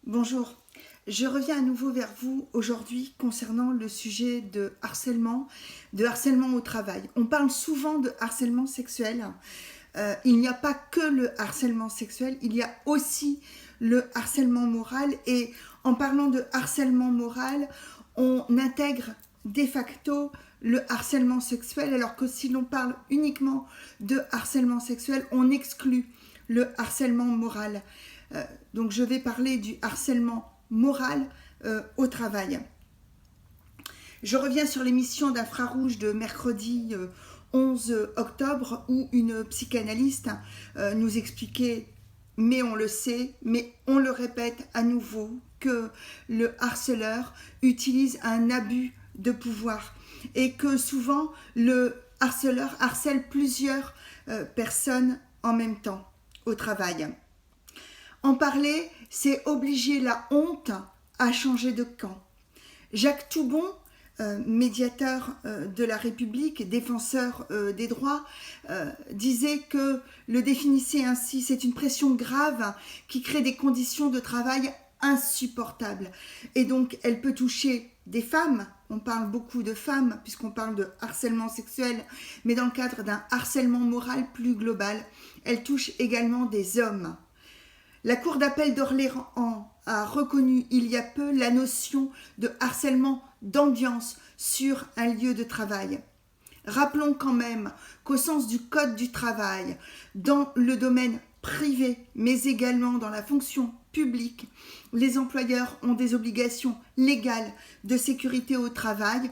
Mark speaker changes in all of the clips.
Speaker 1: Bonjour, je reviens à nouveau vers vous aujourd'hui concernant le sujet de harcèlement au travail. On parle souvent de harcèlement sexuel. Il n'y a pas que le harcèlement sexuel, il y a aussi le harcèlement moral. Et en parlant de harcèlement moral, on intègre de facto le harcèlement sexuel, alors que si l'on parle uniquement de harcèlement sexuel, on exclut le harcèlement moral. Donc je vais parler du harcèlement moral au travail. Je reviens sur l'émission d'Infrarouge de mercredi 11 octobre où une psychanalyste nous expliquait, mais on le sait, mais on le répète à nouveau, que le harceleur utilise un abus de pouvoir et que souvent le harceleur harcèle plusieurs personnes en même temps au travail. En parler, c'est obliger la honte à changer de camp. Jacques Toubon, médiateur de la République, défenseur des droits, disait que le définissait ainsi: c'est une pression grave qui crée des conditions de travail insupportables. Et donc, elle peut toucher des femmes, on parle beaucoup de femmes puisqu'on parle de harcèlement sexuel, mais dans le cadre d'un harcèlement moral plus global, elle touche également des hommes. La Cour d'appel d'Orléans a reconnu il y a peu la notion de harcèlement d'ambiance sur un lieu de travail. Rappelons quand même qu'au sens du Code du travail, dans le domaine privé, mais également dans la fonction publique, les employeurs ont des obligations légales de sécurité au travail.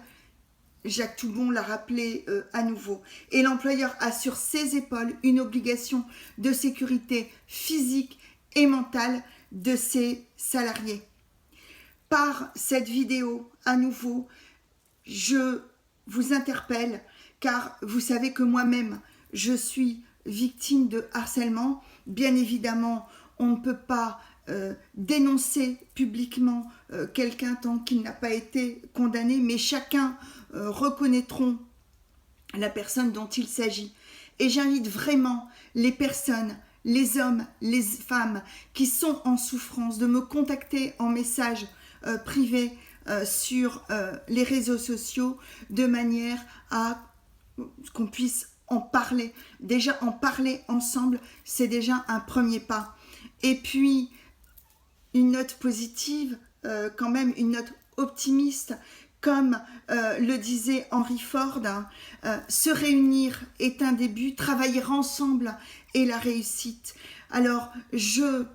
Speaker 1: Jacques Toubon l'a rappelé à nouveau. Et l'employeur a sur ses épaules une obligation de sécurité physique et mentale de ses salariés. Par cette vidéo, à nouveau, je vous interpelle, car vous savez que moi-même, je suis victime de harcèlement. Bien évidemment, on ne peut pas dénoncer publiquement quelqu'un tant qu'il n'a pas été condamné, mais chacun reconnaîtront la personne dont il s'agit. Et j'invite vraiment les personnes, les hommes, les femmes qui sont en souffrance de me contacter en message privé sur les réseaux sociaux, de manière à qu'on puisse en parler. Déjà en parler ensemble, c'est déjà un premier pas. Et puis une note positive, quand même une note optimiste, comme le disait Henry Ford, se réunir est un début, travailler ensemble est la réussite. Alors je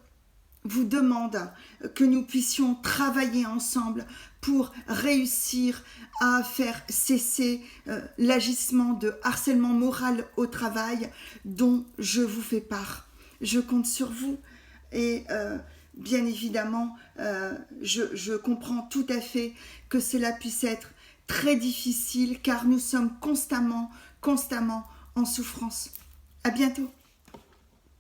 Speaker 1: vous demande que nous puissions travailler ensemble pour réussir à faire cesser l'agissement de harcèlement moral au travail dont je vous fais part. Je compte sur vous et bien évidemment, je comprends tout à fait que cela puisse être très difficile car nous sommes constamment en souffrance. À bientôt.